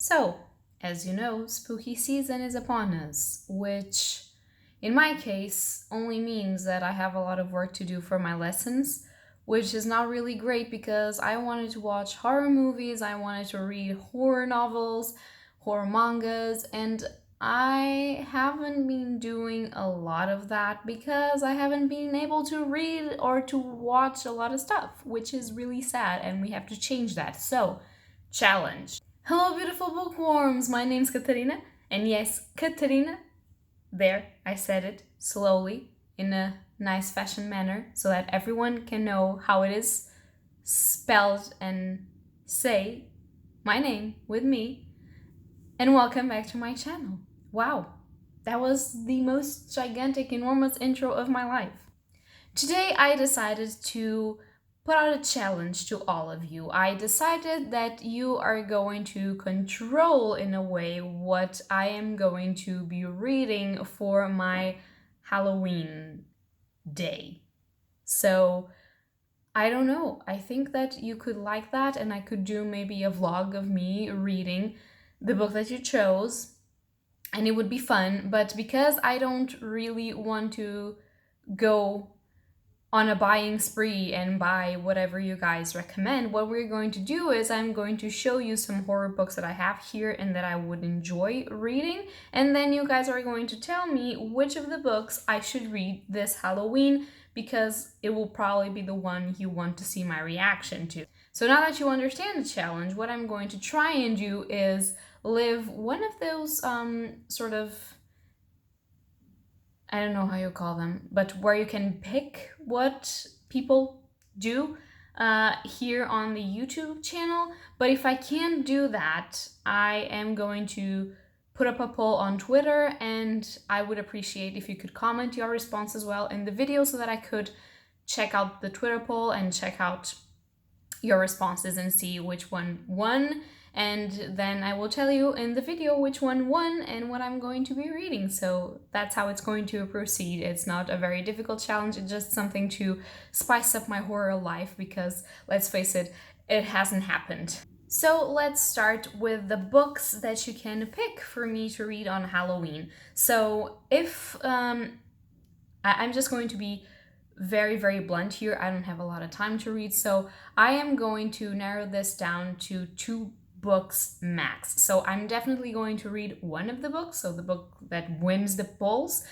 So, as you know, spooky season is upon us, which in my case only means that I have a lot of work to do for my lessons, which is not really great because I wanted to watch horror movies, I wanted to read horror novels, horror mangas, and I haven't been doing a lot of that because I haven't been able to read or to watch a lot of stuff, which is really sad, and we have to change that. So, challenge. Hello, beautiful bookworms! My name's Katarina, and yes, Katarina. There, I said it slowly in a nice fashion manner so that everyone can know how it is spelled and say my name with me. And welcome back to my channel. Wow, that was the most gigantic, enormous intro of my life. Today, I decided to put out a challenge to all of you. I decided that you are going to control, in a way, what I am going to be reading for my Halloween day. So, I don't know. I think that you could like that, and I could do maybe a vlog of me reading the book that you chose, and it would be fun. But because I don't really want to go on a buying spree and buy whatever you guys recommend, what we're going to do is I'm going to show you some horror books that I have here and that I would enjoy reading. And then you guys are going to tell me which of the books I should read this Halloween because it will probably be the one you want to see my reaction to. So now that you understand the challenge, what I'm going to try and do is live one of those sort of, I don't know how you call them, but where you can pick what people do here on the YouTube channel. But if I can't do that, I am going to put up a poll on Twitter, and I would appreciate if you could comment your response as well in the video so that I could check out the Twitter poll and check out your responses and see which one won. And then I will tell you in the video which one won and what I'm going to be reading. So that's how it's going to proceed. It's not a very difficult challenge, it's just something to spice up my horror life because, let's face it, it hasn't happened. So let's start with the books that you can pick for me to read on Halloween. So if I'm just going to be very, very blunt here. I don't have a lot of time to read, so I am going to narrow this down to two books max. So I'm definitely going to read one of the books, so the book that wins the polls,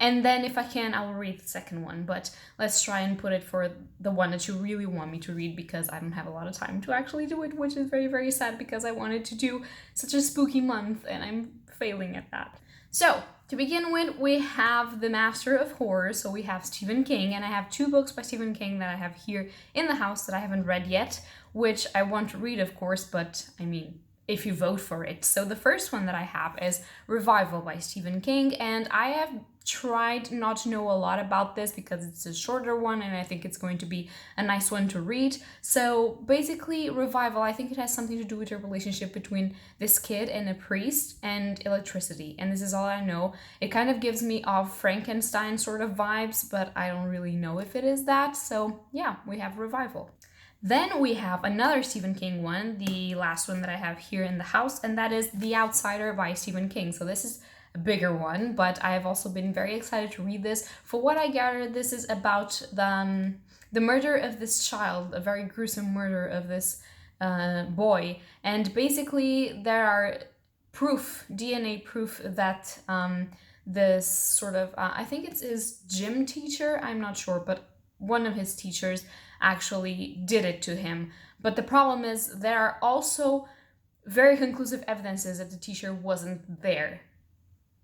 and then if I can, I will read the second one. But let's try and put it for the one that you really want me to read because I don't have a lot of time to actually do it, which is very, very sad because I wanted to do such a spooky month and I'm failing at that. So, to begin with, we have the master of horror, so we have Stephen King, and I have two books by Stephen King that I have here in the house that I haven't read yet, which I want to read, of course, but I mean, if you vote for it. So the first one that I have is Revival by Stephen King, and I have tried not to know a lot about this because it's a shorter one and I think it's going to be a nice one to read. So basically, Revival, I think it has something to do with a relationship between this kid and a priest and electricity, and this is all I know. It kind of gives me off Frankenstein sort of vibes, but I don't really know if it is that. So yeah, we have Revival. Then we have another Stephen King one, the last one that I have here in the house, and that is The Outsider by Stephen King. So this is a bigger one, but I have also been very excited to read this. For what I gathered, this is about the murder of this child, a very gruesome murder of this boy. And basically there are DNA proof that this sort of, I think it's his gym teacher, I'm not sure, but one of his teachers actually did it to him. But the problem is there are also very conclusive evidences that the teacher wasn't there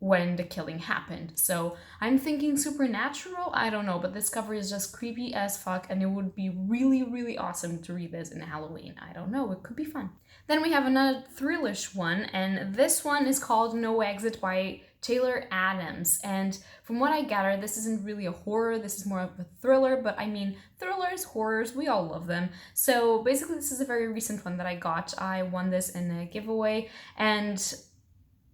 when the killing happened. So I'm thinking supernatural, I don't know, but this cover is just creepy as fuck and it would be really, really awesome to read this in Halloween. I don't know, it could be fun. Then we have another thrillish one, and this one is called No Exit by Taylor Adams. And from what I gather, this isn't really a horror, this is more of a thriller, but I mean, thrillers, horrors, we all love them. So basically, this is a very recent one that I got. I won this in a giveaway, and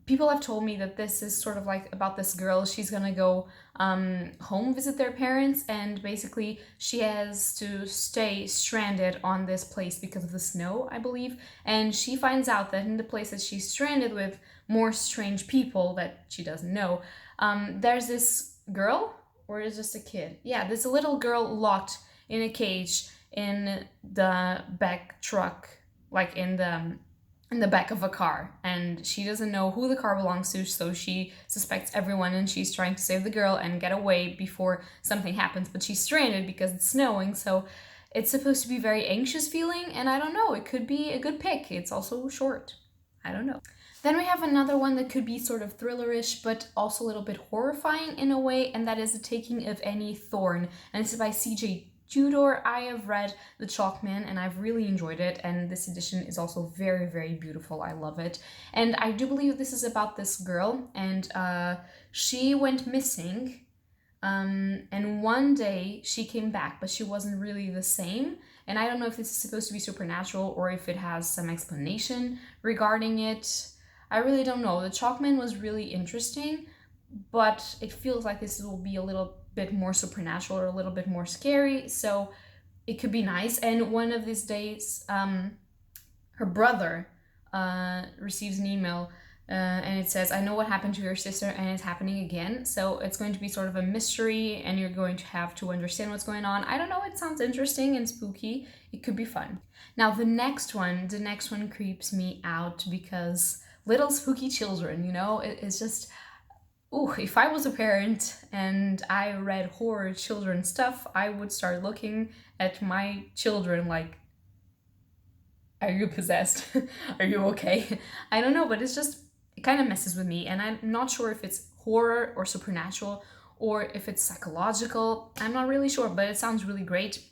people have told me that this is sort of like about this girl. She's gonna go home, visit their parents, and basically she has to stay stranded on this place because of the snow, I believe. And she finds out that in the place that she's stranded with more strange people that she doesn't know, there's this girl, or is just a kid? Yeah, there's a little girl locked in a cage in the back truck, like in the back of a car, and she doesn't know who the car belongs to, so she suspects everyone and she's trying to save the girl and get away before something happens, but she's stranded because it's snowing. So it's supposed to be very anxious feeling, and I don't know, it could be a good pick. It's also short. I don't know. Then we have another one that could be sort of thrillerish, but also a little bit horrifying in a way, and that is The Taking of Any Thorn. And this is by CJ Tudor. I have read The Chalkman and I've really enjoyed it, and this edition is also very, very beautiful. I love it. And I do believe this is about this girl, and she went missing, and one day she came back, but she wasn't really the same. And I don't know if this is supposed to be supernatural or if it has some explanation regarding it. I really don't know. The Chalkman was really interesting, but it feels like this will be a little bit more supernatural or a little bit more scary, so it could be nice. And one of these days, her brother receives an email, and it says, "I know what happened to your sister and it's happening again." So it's going to be sort of a mystery and you're going to have to understand what's going on. I don't know, it sounds interesting and spooky. It could be fun. Now the next one creeps me out because little spooky children, it's just, ooh, if I was a parent and I read horror children stuff, I would start looking at my children like, are you possessed? Are you okay? I don't know, but it kind of messes with me, and I'm not sure if it's horror or supernatural or if it's psychological. I'm not really sure, but it sounds really great.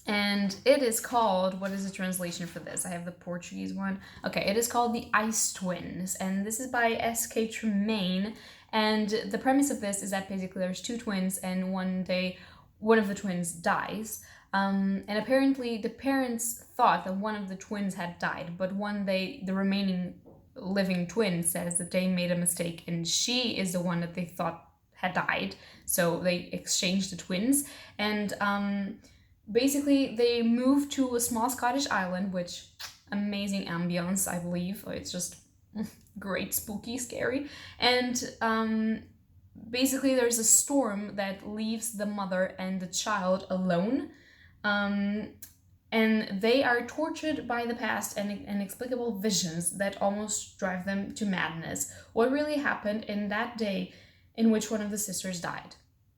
And it is called, what is the translation for this? I have the Portuguese one. Okay, it is called The Ice Twins, and this is by S.K. Tremaine. And the premise of this is that basically there's two twins, and one day one of the twins dies. And apparently the parents thought that one of the twins had died, but one day the remaining living twin says that they made a mistake and she is the one that they thought had died. So they exchanged the twins, and basically they moved to a small Scottish island, which amazing ambience, I believe. It's just great, spooky, scary. And basically there's a storm that leaves the mother and the child alone. And they are tortured by the past and inexplicable visions that almost drive them to madness. What really happened in that day in which one of the sisters died?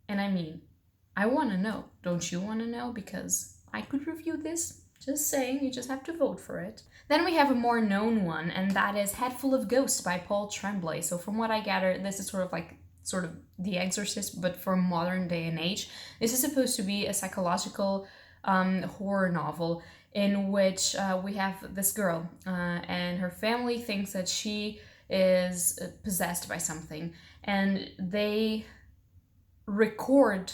And I mean, I want to know. Don't you want to know? Because I could review this. Just saying, you just have to vote for it. Then we have a more known one, and that is Head Full of Ghosts by Paul Tremblay. So from what I gather, this is sort of The Exorcist, but for modern day and age. This is supposed to be a psychological horror novel in which we have this girl and her family thinks that she is possessed by something, and they record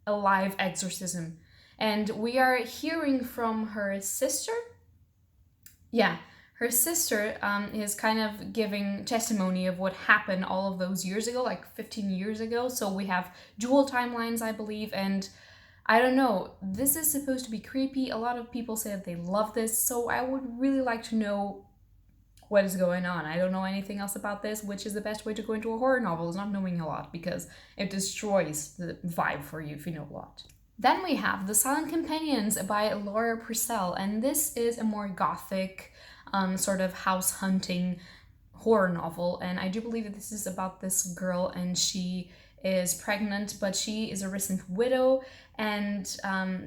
a live exorcism, and we are hearing from her sister. Yeah, her sister is kind of giving testimony of what happened all of those years ago, like 15 years ago. So we have dual timelines, I believe, and I don't know, this is supposed to be creepy. A lot of people say that they love this, so I would really like to know what is going on. I don't know anything else about this, which is the best way to go into a horror novel, is not knowing a lot, because it destroys the vibe for you if you know a lot. Then we have The Silent Companions by Laura Purcell, and this is a more gothic sort of house hunting horror novel, and I do believe that this is about this girl, and she is pregnant, but she is a recent widow, and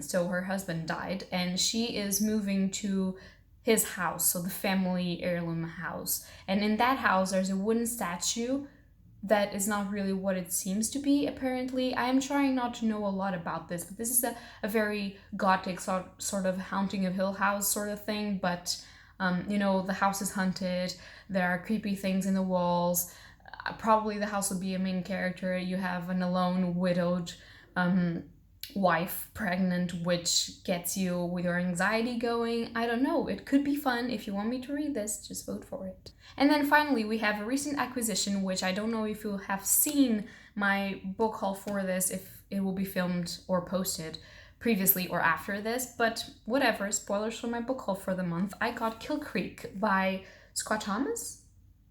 so her husband died, and she is moving to his house, so the family heirloom house. And in that house, there's a wooden statue that is not really what it seems to be, apparently. I am trying not to know a lot about this, but this is a very gothic sort of Haunting of Hill House sort of thing, but the house is haunted, there are creepy things in the walls. Probably the house will be a main character. You have an alone, widowed wife pregnant, which gets you with your anxiety going. I don't know. It could be fun. If you want me to read this, just vote for it. And then finally, we have a recent acquisition, which I don't know if you have seen my book haul for this, if it will be filmed or posted previously or after this, but whatever, spoilers for my book haul for the month. I got Kill Creek by Scott Thomas?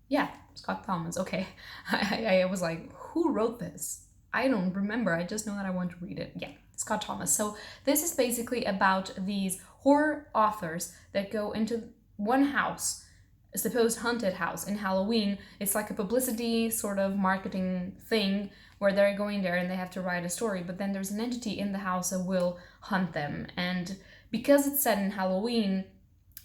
Yeah, Scott Thomas, okay. I was like, who wrote this? I don't remember, I just know that I want to read it. Yeah, Scott Thomas. So this is basically about these horror authors that go into one house, a supposed haunted house in Halloween. It's like a publicity sort of marketing thing where they're going there and they have to write a story, but then there's an entity in the house that will hunt them. And because it's set in Halloween,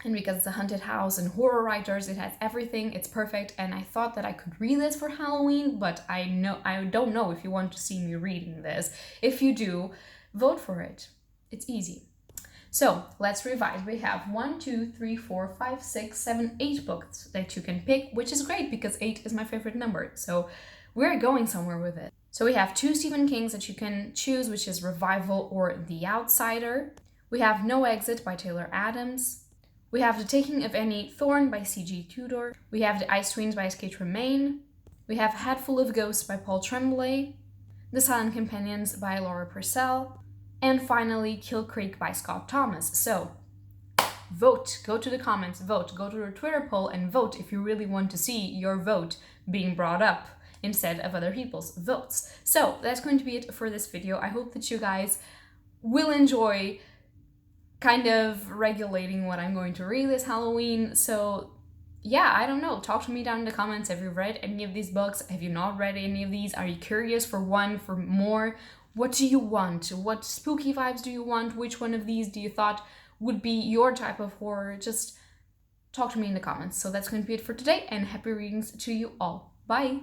and because it's a haunted house and horror writers, it has everything, it's perfect. And I thought that I could read this for Halloween, but I don't know if you want to see me reading this. If you do, vote for it. It's easy. So let's revise. We have 1, 2, 3, 4, 5, 6, 7, 8 books that you can pick, which is great because 8 is my favorite number. So we're going somewhere with it. So we have 2 Stephen Kings that you can choose, which is Revival or The Outsider. We have No Exit by Taylor Adams. We have The Taking of Any Thorn by C.G. Tudor. We have The Ice Twins by S.K. Tremaine. We have Head Full of Ghosts by Paul Tremblay. The Silent Companions by Laura Purcell. And finally, Kill Creek by Scott Thomas. So, vote. Go to the comments, vote. Go to the Twitter poll and vote if you really want to see your vote being brought up instead of other people's votes. So, that's going to be it for this video. I hope that you guys will enjoy kind of regulating what I'm going to read this Halloween. So yeah, I don't know. Talk to me down in the comments. Have you read any of these books? Have you not read any of these? Are you curious for one, for more? What do you want? What spooky vibes do you want? Which one of these do you thought would be your type of horror? Just talk to me in the comments. So that's going to be it for today, and happy readings to you all. Bye!